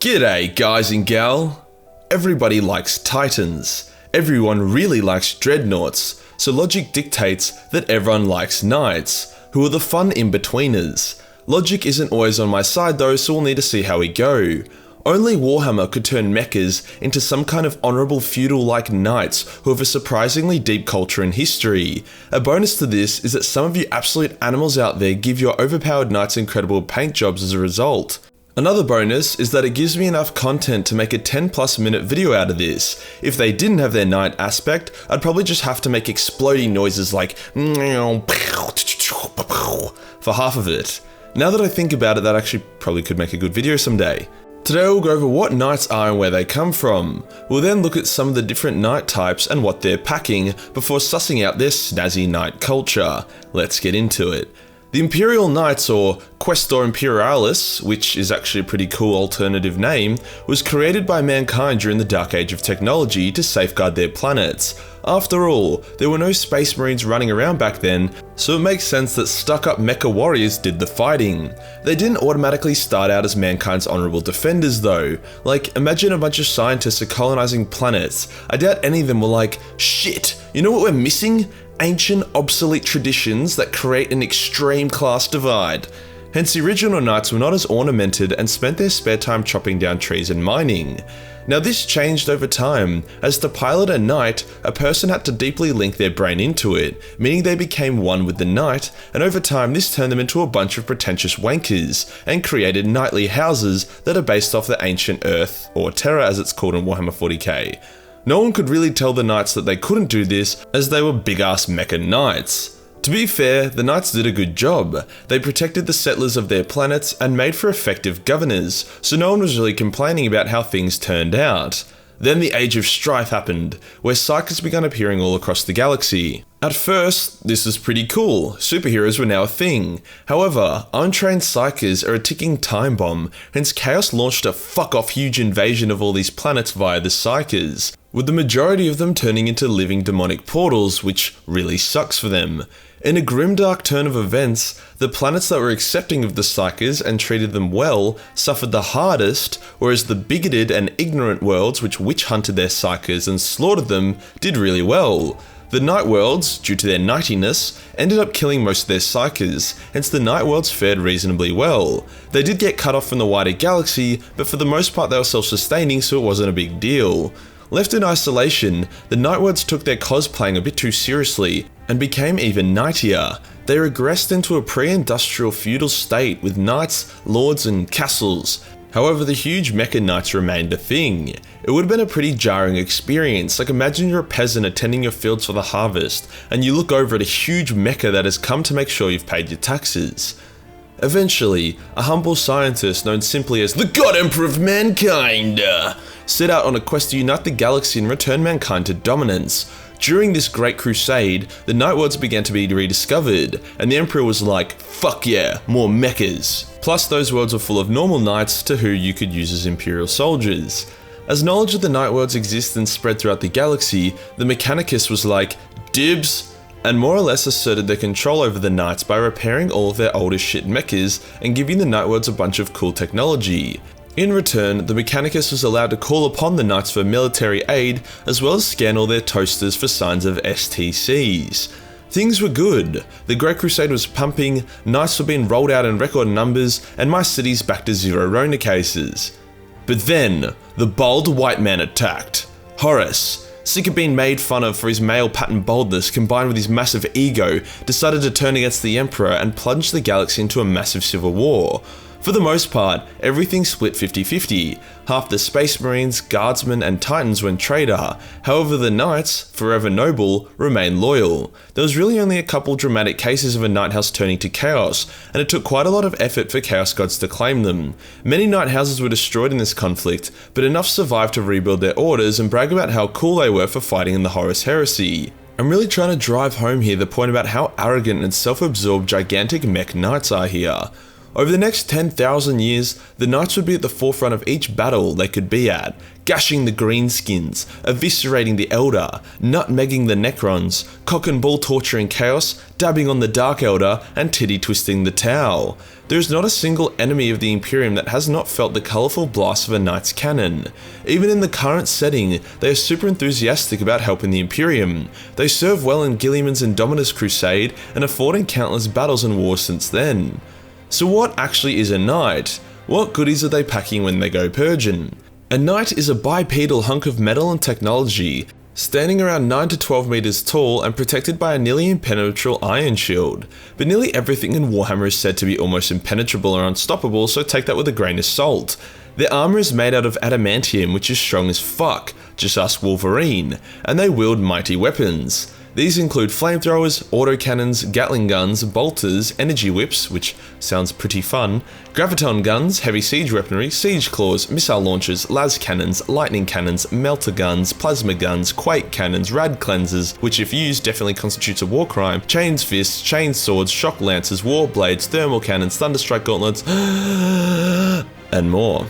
G'day guys and gal. Everybody likes titans. Everyone really likes dreadnoughts, so logic dictates that everyone likes knights, who are the fun in-betweeners. Logic isn't always on my side though, so we'll need to see how we go. Only Warhammer could turn mechas into some kind of honourable feudal-like knights who have a surprisingly deep culture and history. A bonus to this is that some of you absolute animals out there give your overpowered knights incredible paint jobs as a result. Another bonus is that it gives me enough content to make a 10+ minute video out of this. If they didn't have their knight aspect, I'd probably just have to make exploding noises like for half of it. Now that I think about it, that actually probably could make a good video someday. Today we'll go over what knights are and where they come from. We'll then look at some of the different knight types and what they're packing before sussing out their snazzy knight culture. Let's get into it. The Imperial Knights, or Questor Imperialis, which is actually a pretty cool alternative name, was created by mankind during the Dark Age of technology to safeguard their planets. After all, there were no space marines running around back then, so it makes sense that stuck-up mecha warriors did the fighting. They didn't automatically start out as mankind's honourable defenders though. Like, imagine a bunch of scientists are colonising planets. I doubt any of them were like, shit, you know what we're missing? Ancient, obsolete traditions that create an extreme class divide. Hence, the original knights were not as ornamented and spent their spare time chopping down trees and mining. Now this changed over time, as to pilot a knight, a person had to deeply link their brain into it, meaning they became one with the knight, and over time this turned them into a bunch of pretentious wankers, and created knightly houses that are based off the ancient earth, or terra as it's called in Warhammer 40k. No one could really tell the knights that they couldn't do this, as they were big-ass mecha knights. To be fair, the knights did a good job. They protected the settlers of their planets and made for effective governors, so no one was really complaining about how things turned out. Then the Age of Strife happened, where psykers began appearing all across the galaxy. At first, this was pretty cool, superheroes were now a thing. However, untrained psykers are a ticking time bomb, hence Chaos launched a fuck-off huge invasion of all these planets via the psykers, with the majority of them turning into living demonic portals, which really sucks for them. In a grimdark turn of events, the planets that were accepting of the psykers and treated them well suffered the hardest, whereas the bigoted and ignorant worlds which witch-hunted their psykers and slaughtered them did really well. The Night Worlds, due to their knightiness, ended up killing most of their psykers, hence the Night Worlds fared reasonably well. They did get cut off from the wider galaxy, but for the most part they were self-sustaining, so it wasn't a big deal. Left in isolation, the Night Worlds took their cosplaying a bit too seriously, and became even knightier. They regressed into a pre-industrial feudal state with knights, lords and castles. However, the huge mecha knights remained a thing. It would have been a pretty jarring experience, like imagine you're a peasant attending your fields for the harvest, and you look over at a huge mecha that has come to make sure you've paid your taxes. Eventually, a humble scientist known simply as the God Emperor of Mankind set out on a quest to unite the galaxy and return mankind to dominance. During this great crusade, the Night Worlds began to be rediscovered, and the Emperor was like, fuck yeah, more mechas. Plus those worlds were full of normal knights to who you could use as Imperial soldiers. As knowledge of the Night Worlds exists and spread throughout the galaxy, the Mechanicus was like, dibs, and more or less asserted their control over the knights by repairing all of their old as shit mechas and giving the Night Worlds a bunch of cool technology. In return, the Mechanicus was allowed to call upon the knights for military aid, as well as scan all their toasters for signs of STCs. Things were good. The Great Crusade was pumping, knights were being rolled out in record numbers, and my city's back to 0 Rona cases. But then, the bold white man attacked. Horus, sick of being made fun of for his male pattern boldness combined with his massive ego, decided to turn against the Emperor and plunge the galaxy into a massive civil war. For the most part, everything split 50-50. Half the Space Marines, Guardsmen and Titans went traitor. However, the Knights, forever noble, remained loyal. There was really only a couple dramatic cases of a Knight House turning to Chaos, and it took quite a lot of effort for Chaos Gods to claim them. Many Knight Houses were destroyed in this conflict, but enough survived to rebuild their orders and brag about how cool they were for fighting in the Horus Heresy. I'm really trying to drive home here the point about how arrogant and self-absorbed gigantic mech knights are here. Over the next 10,000 years, the Knights would be at the forefront of each battle they could be at, gashing the Greenskins, eviscerating the Elder, nutmegging the Necrons, cock and ball torturing Chaos, dabbing on the Dark Elder, and titty twisting the Tau. There is not a single enemy of the Imperium that has not felt the colourful blast of a Knight's cannon. Even in the current setting, they are super enthusiastic about helping the Imperium. They serve well in Guilliman's Indominus Crusade and have fought in countless battles and wars since then. So what actually is a Knight? What goodies are they packing when they go purging? A Knight is a bipedal hunk of metal and technology, standing around 9 to 12 meters tall and protected by a nearly impenetrable iron shield. But nearly everything in Warhammer is said to be almost impenetrable or unstoppable, so take that with a grain of salt. Their armor is made out of adamantium, which is strong as fuck, just ask Wolverine, and they wield mighty weapons. These include flamethrowers, autocannons, Gatling guns, bolters, energy whips, which sounds pretty fun, graviton guns, heavy siege weaponry, siege claws, missile launchers, las cannons, lightning cannons, melter guns, plasma guns, quake cannons, rad cleansers, which if used definitely constitutes a war crime, chains fists, chain swords, shock lancers, war blades, thermal cannons, thunderstrike gauntlets, and more.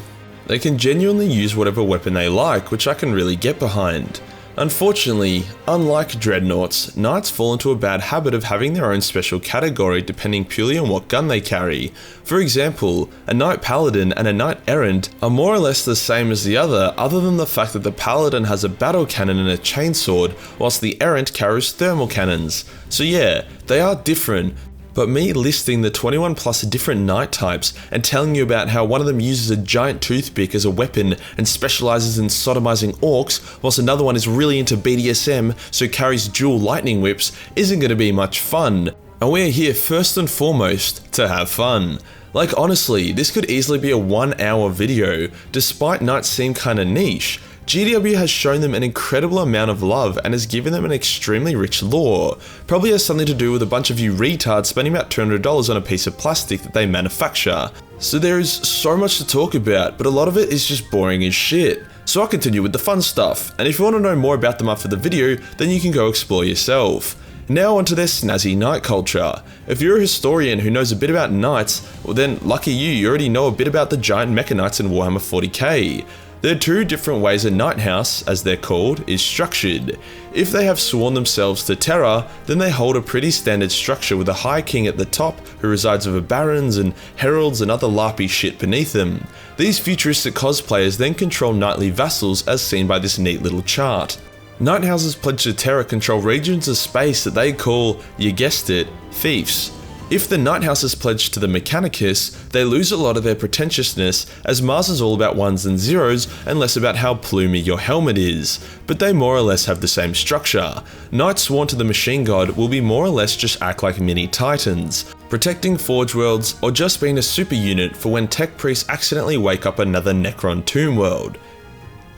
They can genuinely use whatever weapon they like, which I can really get behind. Unfortunately, unlike dreadnoughts, Knights fall into a bad habit of having their own special category depending purely on what gun they carry. For example, a Knight Paladin and a Knight Errant are more or less the same as the other than the fact that the Paladin has a battle cannon and a chainsword, whilst the Errant carries thermal cannons. So yeah, they are different. But me listing the 21 plus different Knight types and telling you about how one of them uses a giant toothpick as a weapon and specializes in sodomizing orcs, whilst another one is really into BDSM so carries dual lightning whips, isn't going to be much fun. And we're here first and foremost to have fun. Like honestly, this could easily be a 1 hour video, despite Knights seem kinda niche. GW has shown them an incredible amount of love and has given them an extremely rich lore. Probably has something to do with a bunch of you retards spending about $200 on a piece of plastic that they manufacture. So there is so much to talk about, but a lot of it is just boring as shit. So I'll continue with the fun stuff, and if you want to know more about them after the video, then you can go explore yourself. Now onto their snazzy Knight culture. If you're a historian who knows a bit about Knights, well then lucky you already know a bit about the giant Mecha Knights in Warhammer 40k. There are two different ways a Knight House, as they're called, is structured. If they have sworn themselves to terror, then they hold a pretty standard structure with a High King at the top who resides over barons and heralds and other larpy shit beneath them. These futuristic cosplayers then control knightly vassals as seen by this neat little chart. Knight Houses pledged to terror control regions of space that they call, you guessed it, fiefs. If the Knight House is pledged to the Mechanicus, they lose a lot of their pretentiousness, as Mars is all about ones and zeros and less about how plumey your helmet is, but they more or less have the same structure. Knights sworn to the Machine God will be more or less just act like mini titans, protecting Forge Worlds or just being a super unit for when tech priests accidentally wake up another Necron tomb world.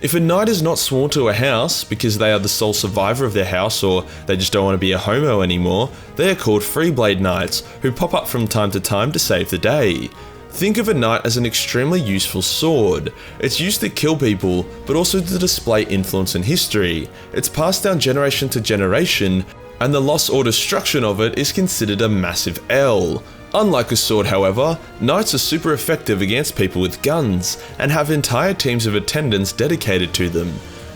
If a Knight is not sworn to a house because they are the sole survivor of their house or they just don't want to be a homo anymore, they are called Freeblade Knights, who pop up from time to time to save the day. Think of a Knight as an extremely useful sword. It's used to kill people, but also to display influence in history. It's passed down generation to generation, and the loss or destruction of it is considered a massive L. Unlike a sword, however, Knights are super effective against people with guns, and have entire teams of attendants dedicated to them.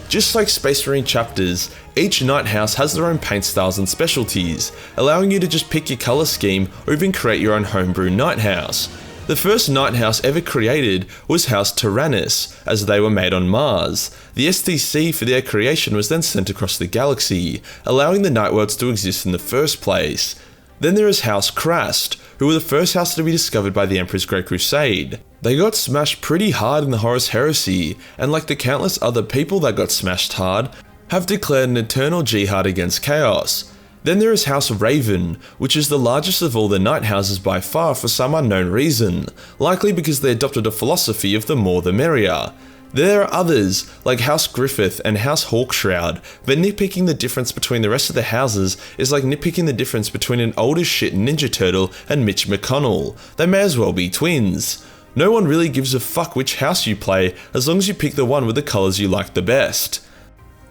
Just like Space Marine chapters, each Knight House has their own paint styles and specialties, allowing you to just pick your colour scheme or even create your own homebrew Knight House. The first Knight House ever created was House Tyrannus, as they were made on Mars. The STC for their creation was then sent across the galaxy, allowing the Night Worlds to exist in the first place. Then there is House Krast, who were the first house to be discovered by the Emperor's Great Crusade. They got smashed pretty hard in the Horus Heresy, and like the countless other people that got smashed hard, have declared an eternal jihad against chaos. Then there is House Raven, which is the largest of all the Knight Houses by far for some unknown reason, likely because they adopted a philosophy of the more the merrier. There are others, like House Griffith and House Hawkshroud, but nitpicking the difference between the rest of the houses is like nitpicking the difference between an old as shit Ninja Turtle and Mitch McConnell. They may as well be twins. No one really gives a fuck which house you play, as long as you pick the one with the colours you like the best.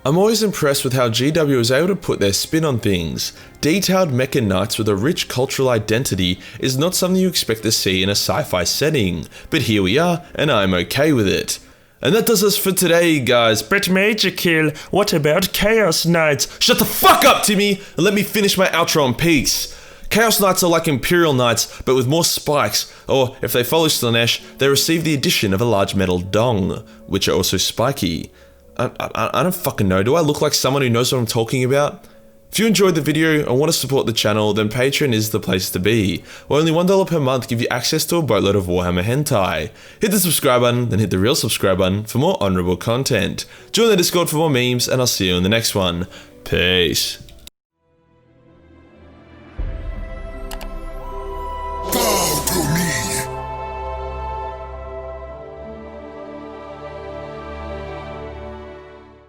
I'm always impressed with how GW is able to put their spin on things. Detailed mecha knights with a rich cultural identity is not something you expect to see in a sci-fi setting, but here we are, and I'm okay with it. And that does us for today, guys. But Majorkill, what about Chaos Knights? Shut the fuck up, Timmy, and let me finish my outro in peace. Chaos Knights are like Imperial Knights, but with more spikes, or if they follow Slanesh, they receive the addition of a large metal dong, which are also spiky. I don't fucking know, do I look like someone who knows what I'm talking about? If you enjoyed the video and want to support the channel, then Patreon is the place to be, where only $1 per month gives you access to a boatload of Warhammer hentai. Hit the subscribe button, then hit the real subscribe button for more honourable content. Join the Discord for more memes, and I'll see you in the next one. Peace.